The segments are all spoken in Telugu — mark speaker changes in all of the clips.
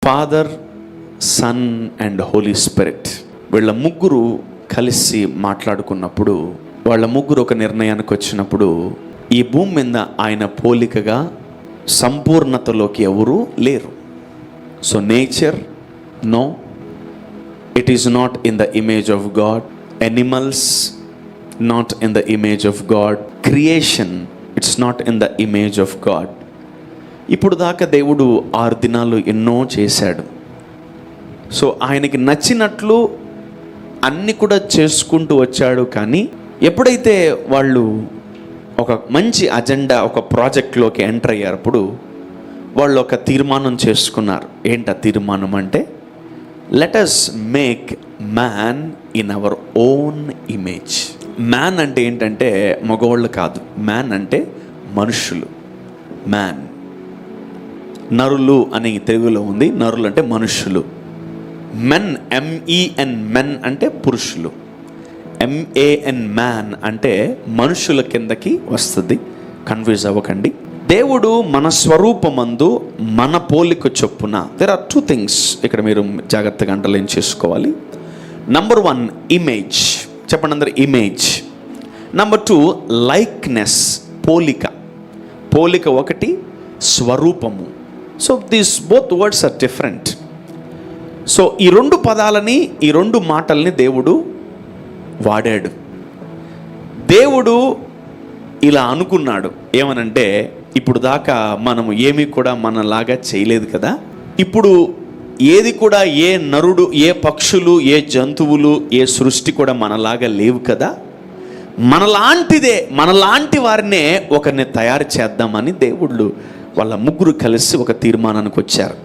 Speaker 1: Father, son and holy spirit వీళ్ళ ముగ్గురు కలిసి మాట్లాడుకున్నప్పుడు, వాళ్ళ ముగ్గురు ఒక నిర్ణయానికి వచ్చినప్పుడు, ఈ భూమి మీద ఆయన పోలికగా సంపూర్ణతలోకి ఎవరూ లేరు. So nature, no, it is not in the image of God. Animals, not in the image of God. Creation, it's not in the image of God. ఇప్పుడు దాకా దేవుడు 6 దినాలు ఎన్నో చేశాడు. సో ఆయనకి నచ్చినట్లు అన్నీ కూడా చేసుకుంటూ వచ్చాడు. కానీ ఎప్పుడైతే వాళ్ళు ఒక మంచి అజెండా, ఒక ప్రాజెక్ట్లోకి ఎంటర్ అయ్యారప్పుడు వాళ్ళు ఒక తీర్మానం చేసుకున్నారు. ఏంటి ఆ తీర్మానం అంటే, let us make man in our own image. Man అంటే ఏంటంటే మగవాళ్ళు కాదు, మ్యాన్ అంటే మనుషులు. మ్యాన్, నరులు అని తెలుగులో ఉంది. నరులు అంటే మనుషులు. మెన్, MEN, మెన్ అంటే పురుషులు. MAN, మ్యాన్ అంటే మనుషుల కిందకి వస్తుంది. కన్ఫ్యూజ్ అవ్వకండి. దేవుడు మన స్వరూపమందు మన పోలిక చొప్పున. దేర్ ఆర్ 2 థింగ్స్ ఇక్కడ మీరు జాగ్రత్తగా అండర్లైన్ చేసుకోవాలి. Number 1 image. చెప్పండి అందరు, ఇమేజ్. నంబర్ 2 లైక్నెస్, పోలిక. పోలిక ఒకటి, స్వరూపము. So these both words are different. So ఈ 2 పదాలని, ఈ 2 మాటల్ని దేవుడు వాడాడు. దేవుడు ఇలా అనుకున్నాడు ఏమనంటే, ఇప్పుడు దాకా మనము ఏమీ కూడా మనలాగా చేయలేదు కదా. ఇప్పుడు ఏది కూడా, ఏ నరుడు, ఏ పక్షులు, ఏ జంతువులు, ఏ సృష్టి కూడా మనలాగా లేవు కదా. మనలాంటిదే, మనలాంటి వారినే ఒకరిని తయారు చేద్దామని దేవుళ్ళు వాళ్ళ ముగ్గురు కలిసి ఒక తీర్మానానికి వచ్చారు.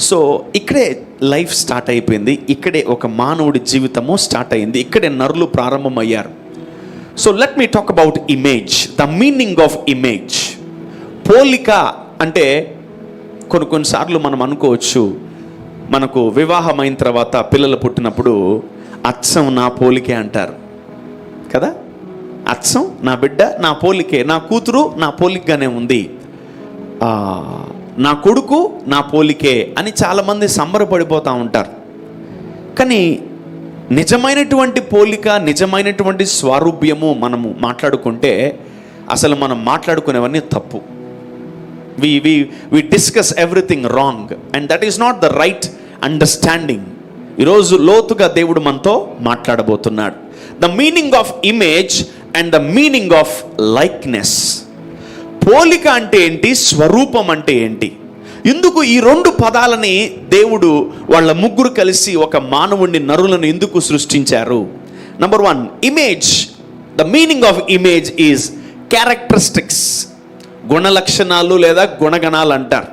Speaker 1: సో ఇక్కడే లైఫ్ స్టార్ట్ అయిపోయింది. ఇక్కడే ఒక మానవుడి జీవితము స్టార్ట్ అయింది. ఇక్కడే నరులు ప్రారంభమయ్యారు. So let me talk about image, the meaning of image. పోలిక అంటే కొన్నిసార్లు మనం అనుకోవచ్చు, మనకు వివాహమైన తర్వాత పిల్లలు పుట్టినప్పుడు అచ్చం నా పోలికే అంటారు కదా. అచ్చం నా బిడ్డ నా పోలికే, నా కూతురు నా పోలికగానే ఉంది, నా కొడుకు నా పోలికే అని చాలామంది సంబరపడిపోతూ ఉంటారు. కానీ నిజమైనటువంటి పోలిక, నిజమైనటువంటి స్వారూప్యము మనము మాట్లాడుకుంటే అసలు మనం మాట్లాడుకునేవన్నీ తప్పు. we discuss everything wrong and that is not the right understanding. ఈరోజు లోతుగా దేవుడు మనతో మాట్లాడబోతున్నాడు. The meaning of image and the meaning of likeness. పోలిక అంటే ఏంటి, స్వరూపం అంటే ఏంటి, ఎందుకు ఈ 2 పదాలని దేవుడు వాళ్ళ ముగ్గురు కలిసి ఒక మానవుడిని, నరులను ఎందుకు సృష్టించారు? Number 1 image. The meaning of image is characteristics, గుణలక్షణాలు లేదా గుణగణాలు అంటారు,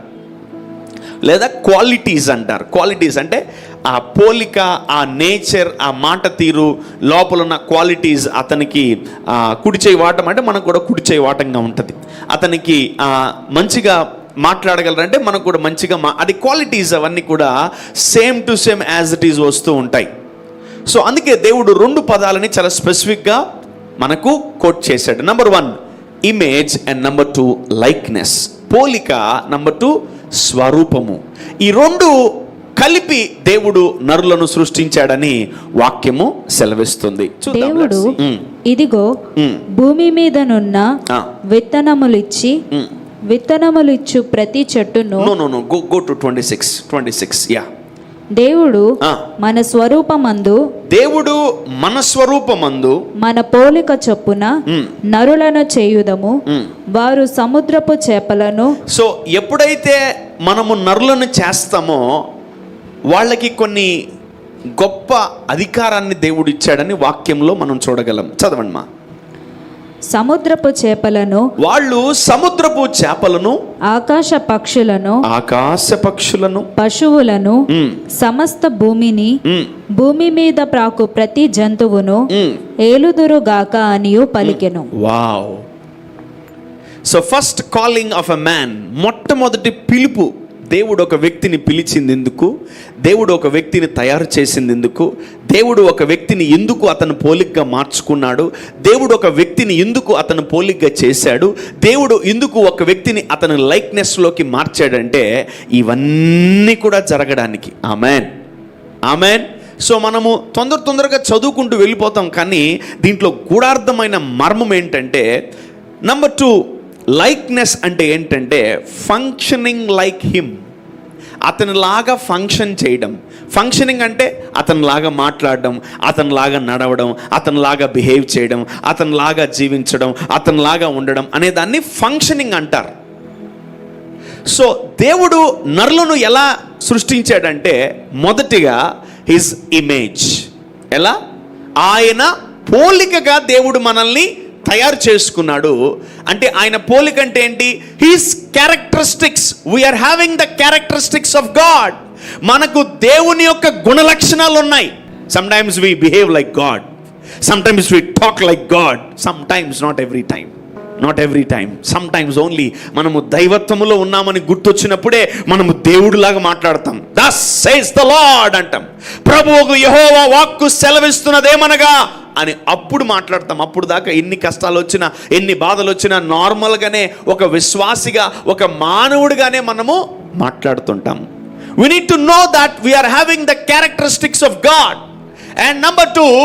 Speaker 1: లేదా క్వాలిటీస్ అంటారు. క్వాలిటీస్ అంటే ఆ పోలిక, ఆ నేచర్, ఆ మాట తీరు, లోపల ఉన్న క్వాలిటీస్. అతనికి కుడి చేయి వాటం అంటే మనకు కూడా కుడి చేయి వాటంగా ఉంటుంది. అతనికి మంచిగా మాట్లాడగలరంటే మనకు కూడా మంచిగా అది క్వాలిటీస్. అవన్నీ కూడా same to same as it is వస్తూ ఉంటాయి. సో అందుకే దేవుడు 2 పదాలని చాలా స్పెసిఫిక్గా మనకు కోట్ చేశాడు. Number 1 image and number 2 likeness. పోలిక, నంబర్ 2 స్వరూపము. ఈ 2 కలిపి దేవుడు నరులను సృష్టించాడని వాక్యము సెలవిస్తుంది.
Speaker 2: దేవుడు ఇదిగో భూమి మీదనున్న విత్తనములిచ్చు ప్రతి చెట్టును.
Speaker 1: go to 26 yeah.
Speaker 2: దేవుడు మన స్వరూపమందు,
Speaker 1: దేవుడు మన స్వరూపమందు
Speaker 2: మన పోలిక చొప్పున నరులను చేయుదము, వారు సముద్రపు చేపలను.
Speaker 1: సో ఎప్పుడైతే మనము నరులను చేస్తామో వాళ్ళకి కొన్ని గొప్ప అధికారాన్ని దేవుడు ఇచ్చాడని వాక్యంలో మనం చూడగలం. చదవండి మా.
Speaker 2: సముద్రపు చేపలను,
Speaker 1: వాళ్ళు సముద్రపు చేపలను,
Speaker 2: ఆకాశ పక్షులను, పశువులను, సమస్త భూమిని, భూమి మీద ప్రాకు ప్రతి జంతువును ఏలుదురుగాక అనియు పలికెను.
Speaker 1: Wow. So first calling of a man, మొట్టమొదటి పిలుపు దేవుడు ఒక వ్యక్తిని పిలిచింది ఎందుకు, దేవుడు ఒక వ్యక్తిని తయారు చేసింది ఎందుకు, దేవుడు ఒక వ్యక్తిని ఎందుకు అతను పోలికగా మార్చుకున్నాడు, దేవుడు ఒక వ్యక్తిని ఎందుకు అతను పోలికగా చేశాడు, దేవుడు ఎందుకు ఒక వ్యక్తిని అతని లైక్నెస్లోకి మార్చాడంటే ఇవన్నీ కూడా జరగడానికి. Amen, amen. సో మనము తొందరగా చదువుకుంటూ వెళ్ళిపోతాం, కానీ దీంట్లో గూఢార్థమైన మర్మం ఏంటంటే, నెంబర్ 2, లైక్నెస్ అంటే ఏంటంటే ఫంక్షనింగ్ లైక్ హిమ్. అతనిలాగా ఫంక్షన్ చేయడం. ఫంక్షనింగ్ అంటే అతనిలాగా మాట్లాడడం, అతనిలాగా నడవడం, అతనిలాగా బిహేవ్ చేయడం, అతనిలాగా జీవించడం, అతనిలాగా ఉండడం అనే దాన్ని ఫంక్షనింగ్ అంటారు. సో దేవుడు నరులను ఎలా సృష్టించాడంటే, మొదటిగా హిజ్ ఇమేజ్. ఎలా? ఆయన పోలికగా దేవుడు మనల్ని తయారు చేసుకున్నాడు. అంటే ఆయన పోలిక అంటే ఏంటి? His characteristics. We are having the characteristics of God. మనకు దేవుని యొక్క గుణలక్షణాలు ఉన్నాయి. Sometimes we behave like God, sometimes we talk like God, sometimes, not every time, sometimes only. మనము దైవత్వములో ఉన్నామని గుర్తొచ్చినప్పుడే మనము దేవుడిలాగా మాట్లాడతాం. దస్ సేస్ ద లార్డ్ అంటాం. ప్రభువుకు యెహోవా వాక్కు సెలవిస్తున్నదేమనగా అని అప్పుడు మాట్లాడతాం. అప్పుడు దాకా ఎన్ని కష్టాలు వచ్చినా, ఎన్ని బాధలు వచ్చినా నార్మల్గానే ఒక విశ్వాసిగా, ఒక మానవుడిగానే మనము మాట్లాడుతుంటాం. We need to know that we are having the characteristics of God. And number 2,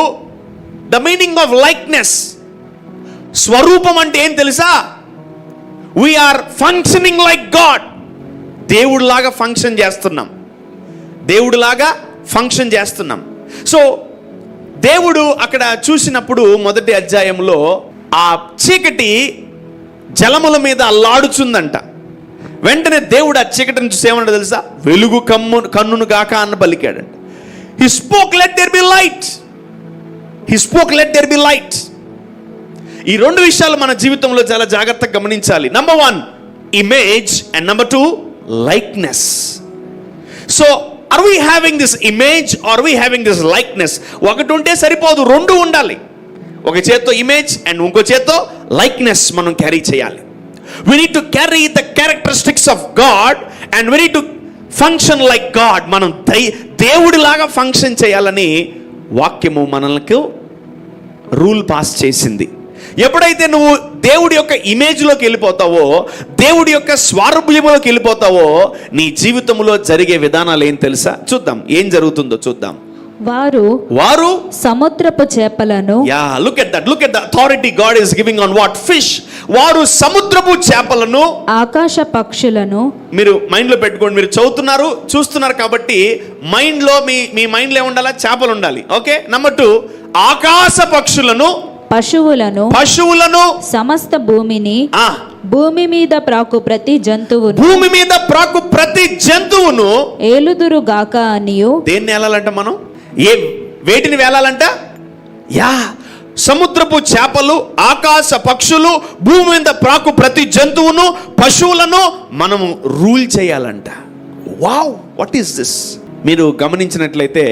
Speaker 1: the meaning of likeness. స్వరూపం అంటే ఏం తెలుసా? We are functioning like God. దేవుడిలాగా ఫంక్షన్ చేస్తున్నాం. సో దేవుడు అక్కడ చూసినప్పుడు మొదటి అధ్యాయంలో ఆ చీకటి జలముల మీద అల్లాడుచుందంట. వెంటనే దేవుడు ఆ చీకటిని చూసి ఏమన్నాడు తెలుసా? వెలుగు కన్నును గాక అన్న పలికాడంట. He spoke, let there be light. ఈ రెండు విషయాలు మన జీవితంలో చాలా జాగ్రత్తగా గమనించాలి. Number 1, image, and number 2, likeness. So are we having this image, are we having this likeness? ఒకటి ఉంటే సరిపోదు, రెండు ఉండాలి. ఒక చేత్తో ఇమేజ్ అండ్ ఇంకో చేత్తో లైక్నెస్ మనం క్యారీ చేయాలి. We need to carry the characteristics of God and we need to function like God. మనం దేవుడిలాగా ఫంక్షన్ చేయాలని వాక్యము మనకు రూల్ పాస్ చేసింది. ఎప్పుడైతే నువ్వు దేవుడి యొక్క ఇమేజ్లోకి వెళ్ళిపోతావో, దేవుడి యొక్క స్వారూప్యములోకి వెళ్ళిపోతావో, నీ జీవితంలో జరిగే విధానాలు ఏం తెలుసా? చూద్దాం ఏం జరుగుతుందో చూద్దాం.
Speaker 2: వారు సముద్రపు చేపలను,
Speaker 1: look at the authority God is giving on what? Fish. వారు సముద్రపు చేపలను,
Speaker 2: ఆకాశ పక్షులను. మీరు
Speaker 1: మైండ్ లో పెట్టుకోండి. మీరు చూస్తున్నారు కాబట్టి మైండ్ లో మీ మైండ్ లో ఏముండాలా? చేపలు ఉండాలి. ఓకే. నెంబర్ 2, ఆకాశ పక్షులను, పశువులను, సమస్త భూమిని, భూమి మీద ప్రాకు ప్రతి జంతువును ఏలుదురు గాక అనియు. దేన్ని వేలాలంట మనం? వేటిని వేలాలంట? సముద్రపు చేపలు, ఆకాశ పక్షులు, భూమి మీద ప్రాకు ప్రతి జంతువును, పశువులను మనము రూల్ చేయాలంట. Wow, what is this? మీరు గమనించినట్లయితే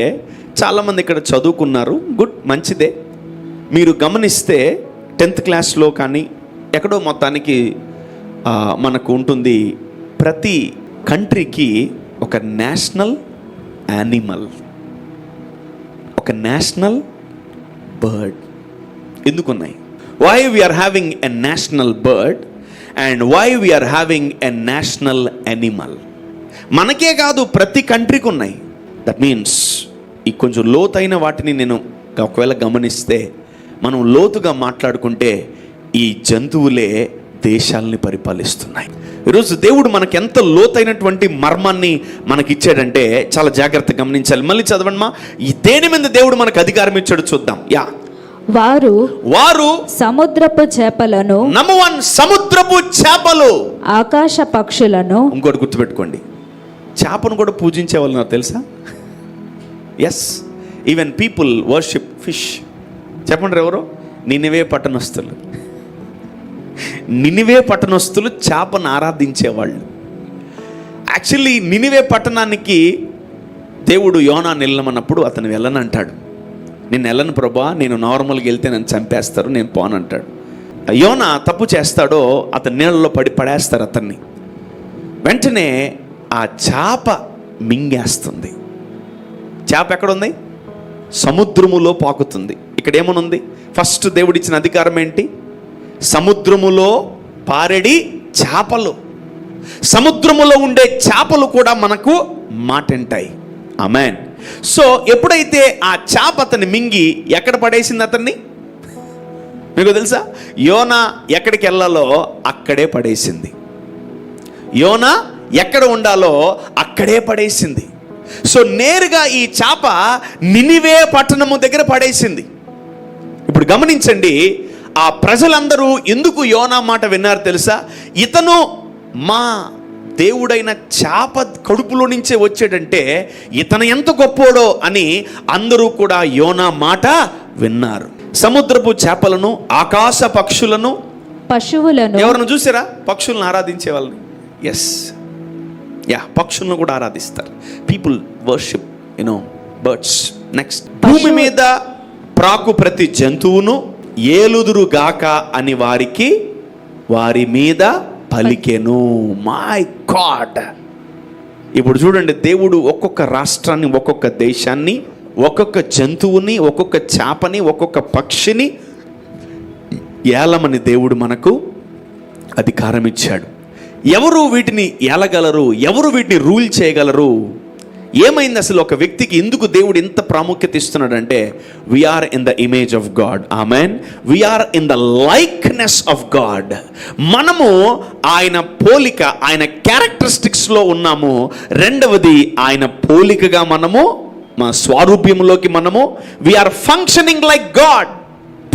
Speaker 1: చాలామంది ఇక్కడ చదువుకున్నారు. గుడ్, మంచిదే. మీరు గమనిస్తే 10th క్లాస్లో కానీ ఎక్కడో మొత్తానికి మనకు ఉంటుంది, ప్రతి కంట్రీకి ఒక నేషనల్ యానిమల్, ఒక నేషనల్ బర్డ్. ఎందుకున్నాయి? Why we are having a national bird and why we are having a national animal? మనకే కాదు, ప్రతి కంట్రీకి ఉన్నాయి. దట్ మీన్స్ ఈ కొంచెం లోతైన వాటిని నేను ఒకవేళ గమనిస్తే, మనం లోతుగా మాట్లాడుకుంటే ఈ జంతువులే దేశాలని పరిపాలిస్తున్నాయి. ఈరోజు దేవుడు మనకి ఎంత లోతైనటువంటి మర్మాన్ని మనకిచ్చాడంటే చాలా జాగ్రత్తగా గమనించాలి. మళ్ళీ చదవండి. ఈ దేని మీద దేవుడు మనకు అధికారం ఇచ్చాడు చూద్దాం. వారు సముద్రపు చేపలను, నంబర్ 1 సముద్రపు చేపలు, ఆకాశ పక్షులను. ఇంకోటి గుర్తుపెట్టుకోండి, చేపను కూడా పూజించే వాళ్ళు నాకు తెలుసా? Yes, even people worship fish. చెప్పండి ఎవరు? నినివే పట్టణస్తులు చేపను ఆరాధించేవాళ్ళు. యాక్చువల్లీ నినివే పట్టణానికి దేవుడు యోనాను వెళ్ళమన్నప్పుడు అతను వెళ్ళనంటాడు. నేను వెళ్ళను ప్రభా, నేను నార్మల్గా వెళ్తే నన్ను చంపేస్తారు, నేను పోనంటాడు. యోనా తప్పు చేస్తాడో అతని నీళ్ళలో పడేస్తారు అతన్ని. వెంటనే ఆ చేప మింగేస్తుంది. చేప ఎక్కడుంది? సముద్రములో పాకుతుంది. ఇక్కడ ఏమనుంది? ఫస్ట్ దేవుడిచ్చిన అధికారం ఏంటి? సముద్రములో పారెడి చేపలు. సముద్రములో ఉండే చేపలు కూడా మనకు మాటంటాయి. ఆమేన్. సో ఎప్పుడైతే ఆ చేప అతన్ని మింగి ఎక్కడ పడేసింది అతన్ని? మీకు తెలుసా? యోనా ఎక్కడికి వెళ్ళాలో అక్కడే పడేసింది. యోనా ఎక్కడ ఉండాలో అక్కడే పడేసింది. సో నేరుగా ఈ చేప నినివే పట్టణము దగ్గర పడేసింది. ఇప్పుడు గమనించండి, ఆ ప్రజలందరూ ఎందుకు యోనా మాట విన్నారు తెలుసా? ఇతను మా దేవుడైన చేప కడుపులో నుంచే వచ్చాడంటే ఇతను ఎంత గొప్పోడో అని అందరూ కూడా యోనా మాట విన్నారు. సముద్రపు చేపలను, ఆకాశ పక్షులను,
Speaker 2: పశువులను.
Speaker 1: ఎవరిని చూసారా పక్షులను ఆరాధించే వాళ్ళని? ఎస్, పక్షులను కూడా ఆరాధిస్తారు. People worship birds. నెక్స్ట్, భూమి మీద ప్రాకు ప్రతి జంతువును ఏలుదురుగాక అని వారి మీద పలికెను. My God. ఇప్పుడు చూడండి, దేవుడు ఒక్కొక్క రాష్ట్రాన్ని, ఒక్కొక్క దేశాన్ని, ఒక్కొక్క జంతువుని, ఒక్కొక్క చేపని, ఒక్కొక్క పక్షిని ఏలమని దేవుడు మనకు అధికారం ఇచ్చాడు. ఎవరు వీటిని ఏలగలరు? ఎవరు వీటిని రూల్ చేయగలరు? ఏమైంది అసలు? ఒక వ్యక్తికి ఎందుకు దేవుడు ఇంత ప్రాముఖ్యత ఇస్తున్నాడంటే, we are in the image of God. Amen. We are in the likeness of God. మనము ఆయన పోలిక, ఆయన క్యారెక్టరిస్టిక్స్లో ఉన్నాము. రెండవది, ఆయన పోలికగా మనము, మా స్వారూప్యంలోకి మనము, వీఆర్ ఫంక్షనింగ్ లైక్ గాడ్.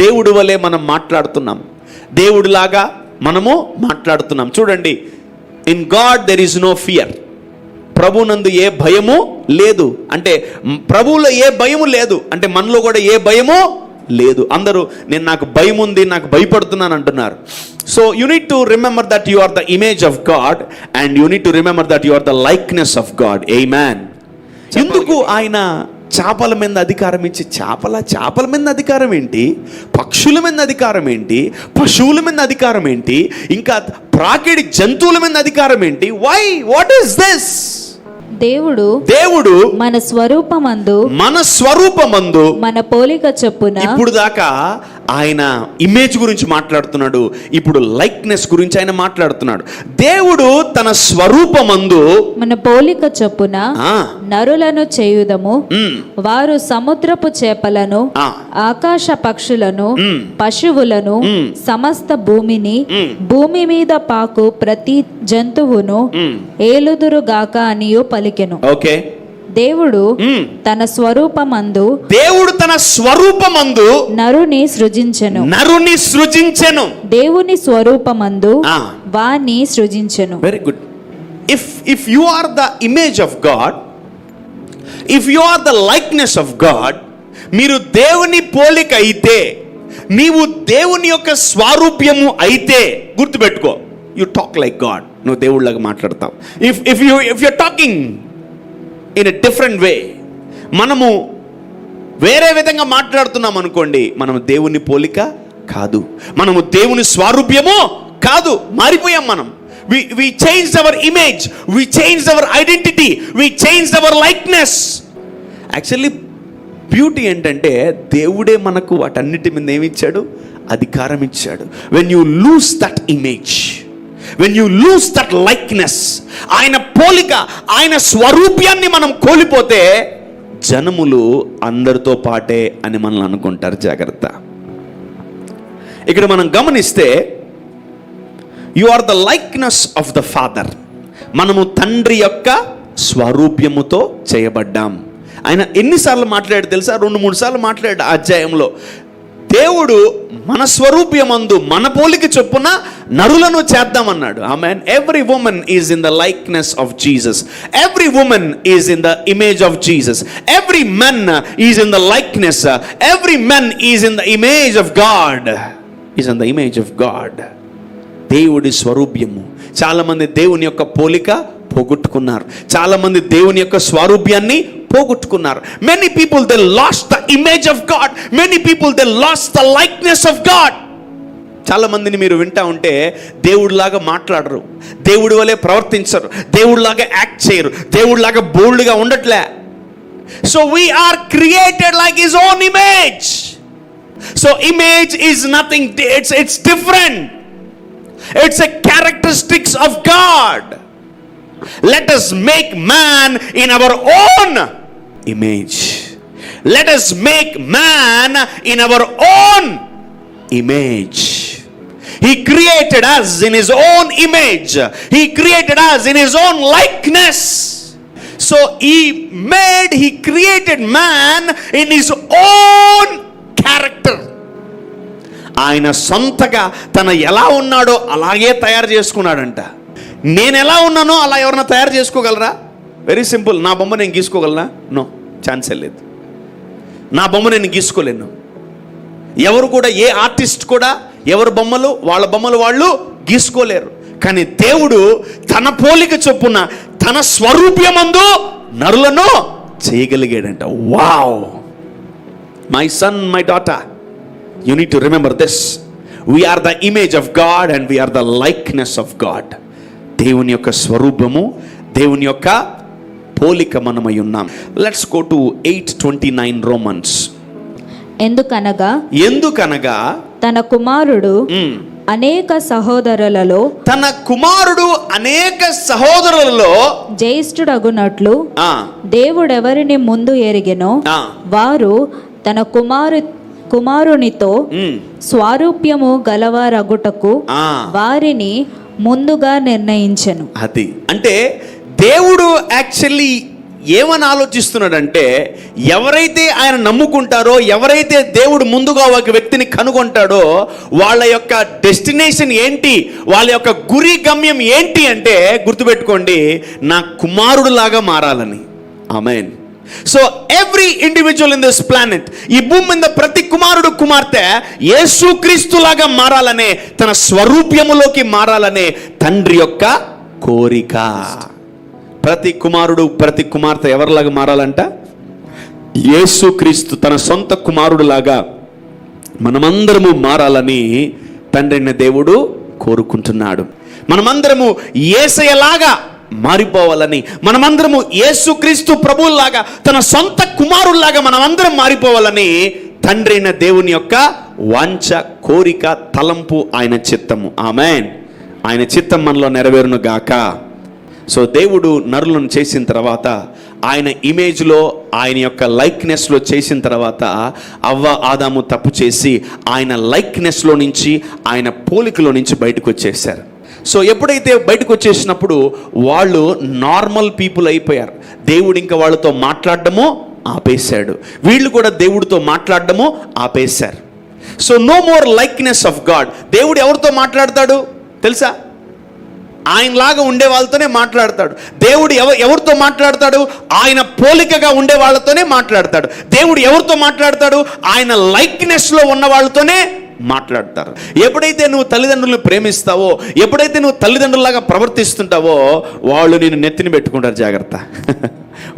Speaker 1: దేవుడు వలె మనం మాట్లాడుతున్నాం, దేవుడిలాగా మనము మాట్లాడుతున్నాం. చూడండి, in God there is no fear. ప్రభునందు ఏ భయము లేదు అంటే, ప్రభువులో ఏ భయము లేదు అంటే మనలో కూడా ఏ భయము లేదు. అందరూ నాకు భయం ఉంది, నాకు భయపడుతున్నాను అంటున్నారు. So you need to remember that you are the image of God and you need to remember that you are the likeness of God. Amen. ఎందుకు ఆయన చేపల మీద అధికారం ఇచ్చి, చేపల మీద అధికారం ఏంటి? పక్షుల మీద అధికారం ఏంటి? పశువుల మీద అధికారం ఏంటి? ఇంకా ప్రాకిడి జంతువుల మీద అధికారం ఏంటి? వై? What is this? దేవుడు
Speaker 2: మన స్వరూపమందు
Speaker 1: మన
Speaker 2: పోలిక చొప్పున.
Speaker 1: ఇప్పుడు దాకా ఆయన ఇమేజ్ గురించి మాట్లాడుతున్నాడు, ఇప్పుడు లైక్నెస్ గురించి ఆయన మాట్లాడుతున్నాడు. దేవుడు తన స్వరూపమందు
Speaker 2: మన పోలిక చొప్పున నరులను చేయుదము. వారు సముద్రపు చేపలను, ఆకాశ పక్షులను, పశువులను, సమస్త భూమిని, భూమి మీద పాకు ప్రతి జంతువును ఏలుదురుగాక అనియు పలికెను.
Speaker 1: ఓకే.
Speaker 2: దేవుడు తన స్వరూపమందు నరుని సృజించెను. దేవుని స్వరూపమందు వాణ్ణి సృజించెను.
Speaker 1: Very good. If you are the image of God, if you are the likeness of God, మీరు దేవుని పోలిక అయితే, నీవు దేవుని యొక్క స్వరూప్యము అయితే, గుర్తుపెట్టుకో, యు టాక్ లైక్ గాడ్. నువ్వు దేవుళ్ళగా మాట్లాడతావు. If you talking in a different way, మనము వేరే విధంగా మాట్లాడుతున్నాం అనుకోండి, మనము దేవుని పోలిక కాదు, మనము దేవుని స్వరూప్యము కాదు, మారిపోయాం మనం. we changed our image, we changed our identity, we changed our likeness. Actually beauty ఏంటంటే, దేవుడే మనకు వాటన్నిటి మీద ఏమిచ్చాడు? అధికారం ఇచ్చాడు. when you lose that image, when you lose that likeness, ఆయన పోలిక, ఆయన స్వరూప్యాన్ని మనం కోల్పోతే జనములు అందరితో పాటే అని మనల్ని అనుకుంటారు. జాగ్రత్త. ఇక్కడ మనం గమనిస్తే, you are the likeness of the father. మనము తండ్రి యొక్క స్వరూప్యముతో చేయబడ్డాం. ఆయన ఎన్నిసార్లు మాట్లాడాడు తెలుసా? 2-3 సార్లు మాట్లాడాడు ఆ అధ్యాయంలో. దేవుడు మన స్వరూప్యమందు మన పోలిక చొప్పున నరులను చేద్దామన్నాడు. Amen. Every woman is in the likeness of Jesus. Every woman is in the image of Jesus. Every men is in the likeness. Every men is in the image of God. Is in the image of God. దేవుడి స్వరూప్యము. చాలా మంది దేవుని యొక్క పోలిక పోగొట్టుకున్నారు. చాలా మంది దేవుని యొక్క స్వరూప్యాన్ని పోగొట్టుకున్నారు. Many people, they lost the image of God. Many people, they lost the likeness of God. చాలా మందిని మీరు వింటా ఉంటే దేవుడిలాగా మాట్లాడరు, దేవుడి వలె ప్రవర్తించరు, దేవుడిలాగా యాక్ట్ చేయరు, దేవుడిలాగా బోల్డ్గా ఉండట్లే. So we are created like his own image. So image is nothing, it's different. It's a characteristics of God. Let us make man in our own image. Let us make man in our own image. He created us in his own image. He created us in his own likeness. So he created man in his own character. ఆయన సొంతగా తన ఎలా ఉన్నాడో అలాగే తయారు చేసుకున్నాడంట. నేను ఎలా ఉన్నానో అలా ఎవరన్నా తయారు చేసుకోగలరా? Very simple. నా బొమ్మ నేను గీసుకోగలనా? నో, ఛాన్సే లేదు. నా బొమ్మ నేను గీసుకోలేను. ఎవరు కూడా, ఏ ఆర్టిస్ట్ కూడా ఎవరి బొమ్మలు వాళ్ళ బొమ్మలు వాళ్ళు గీసుకోలేరు. కానీ దేవుడు తన పోలిక చొప్పున తన స్వరూప్యమందు నరులను చేయగలిగాడంట. Wow! My son, my daughter, you need to remember this. We are the image of God and we are the likeness of God. దేవుని యొక్క స్వరూపము, దేవుని యొక్క పోలిక మనమై ఉన్నాం. Let's go to 8:29 Romans. ఎందుకనగా
Speaker 2: తన కుమారుడు అనేక సహోదరులలో జ్యేష్ఠుడగునట్లు దేవుడెవరిని ముందు ఎరిగెనో వారు తన కుమారునితో స్వారూప్యము గలవారగుటకు వారిని ముందుగా నిర్ణయించెను.
Speaker 1: అది అంటే దేవుడు యాక్చువల్లీ ఏమని ఆలోచిస్తున్నాడంటే, ఎవరైతే ఆయన నమ్ముకుంటారో, ఎవరైతే దేవుడు ముందుగా ఒక వ్యక్తిని కనుగొంటాడో వాళ్ళ యొక్క డెస్టినేషన్ ఏంటి, వాళ్ళ యొక్క గురి గమ్యం ఏంటి అంటే, గుర్తుపెట్టుకోండి, నా కుమారుడు లాగా మారాలని. Amen. So every individual in this planet, ఈ భూమి మీద ప్రతి కుమారుడు కుమార్తె యేసుక్రీస్తు లాగా మారాలనే, తన స్వరూప్యములోకి మారాలనే తండ్రి యొక్క కోరిక. ప్రతి కుమారుడు ప్రతి కుమార్తె ఎవరిలాగా మారాలంట? యేసుక్రీస్తు తన సొంత కుమారుడు లాగా మనమందరము మారాలని తండ్రిని దేవుడు కోరుకుంటున్నాడు. మనమందరము యేసయ్యలాగా మారిపోవాలని, మనమందరము యేసుక్రీస్తు ప్రభువులాగా తన సొంత కుమారుల్లాగా మనమందరం మారిపోవాలని తండ్రి అయిన దేవుని యొక్క వాంఛ, కోరిక, తలంపు, ఆయన చిత్తము. ఆమేన్. ఆయన చిత్తం మనలో నెరవేరును గాక. సో దేవుడు నరులను చేసిన తర్వాత, ఆయన ఇమేజ్లో, ఆయన యొక్క లైక్నెస్లో చేసిన తర్వాత, అవ్వ ఆదాము తప్పు చేసి ఆయన లైక్నెస్లో నుంచి, ఆయన పోలికలో నుంచి బయటకు వచ్చేసారు. సో ఎప్పుడైతే బయటకు వచ్చేసినప్పుడు వాళ్ళు నార్మల్ పీపుల్ అయిపోయారు. దేవుడు ఇంకా వాళ్ళతో మాట్లాడడము ఆపేశాడు, వీళ్ళు కూడా దేవుడితో మాట్లాడడము ఆపేశారు. So no more likeness of God. దేవుడు ఎవరితో మాట్లాడతాడు తెలుసా? ఆయనలాగా ఉండే వాళ్ళతోనే మాట్లాడతాడు. దేవుడు ఎవరితో మాట్లాడతాడు? ఆయన పోలికగా ఉండే వాళ్ళతోనే మాట్లాడతాడు. దేవుడు ఎవరితో మాట్లాడతాడు? ఆయన లైక్నెస్లో ఉన్న వాళ్ళతోనే మాట్లాడతారు. ఎప్పుడైతే నువ్వు తల్లిదండ్రులను ప్రేమిస్తావో, ఎప్పుడైతే నువ్వు తల్లిదండ్రులాగా ప్రవర్తిస్తుంటావో, వాళ్ళు నేను నెత్తిని పెట్టుకుంటారు. జాగ్రత్త.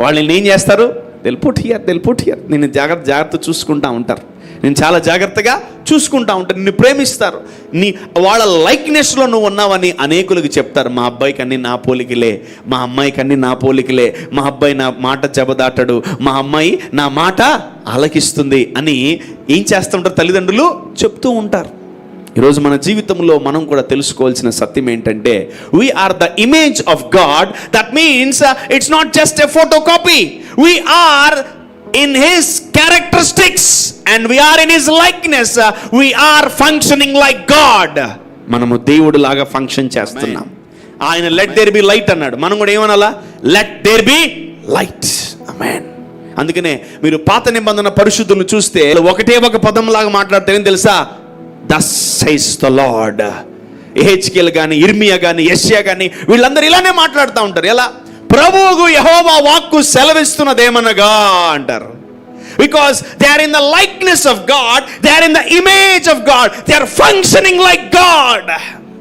Speaker 1: వాళ్ళు ఏం చేస్తారు? తెలుపుట్ హియర్ నేను జాగ్రత్త చూసుకుంటా ఉంటారు. నేను చాలా జాగ్రత్తగా చూసుకుంటా ఉంటాను. నిన్ను ప్రేమిస్తారు. వాళ్ళ లైక్నెస్లో నువ్వు ఉన్నావని అనేకులకు చెప్తారు. మా అబ్బాయికి అన్ని నా పోలికలే, మా అమ్మాయికి అన్ని నా పోలికలే, మా అబ్బాయి నా మాట జబదాటడు, మా అమ్మాయి నా మాట ఆలకిస్తుంది అని ఏం చేస్తుంటారు? తల్లిదండ్రులు చెప్తూ ఉంటారు. ఈరోజు మన జీవితంలో మనం కూడా తెలుసుకోవాల్సిన సత్యం ఏంటంటే, we are the image of God. That means it's not just a photocopy. We are in his characteristics and we are in his likeness. We are functioning like God. మనము దేవుడు లాగా ఫంక్షన్ చేస్తున్నాం. ఆయన లెట్ దేర్ బి లైట్ అన్నాడు, మనం కూడా ఏమనాలా? Let there be light. Amen. అందుకనే మీరు పాత నిబంధన పరిశుద్ధులను చూస్తే ఒకటే ఒక పదం లాగా మాట్లాడతారని తెలుసా? thus says the Lord. ఎహెచ్కేల్ కానీ, ఇర్మియా కానీ, యెషయా కానీ వీళ్ళందరూ ఇలానే మాట్లాడుతూ ఉంటారు. ఎలా? ప్రభువు యెహోవా వాక్కు సెలవిస్తున్నదేమనగా అంటారు. Because they are in the likeness of God, they are in the image of God, they are functioning like God.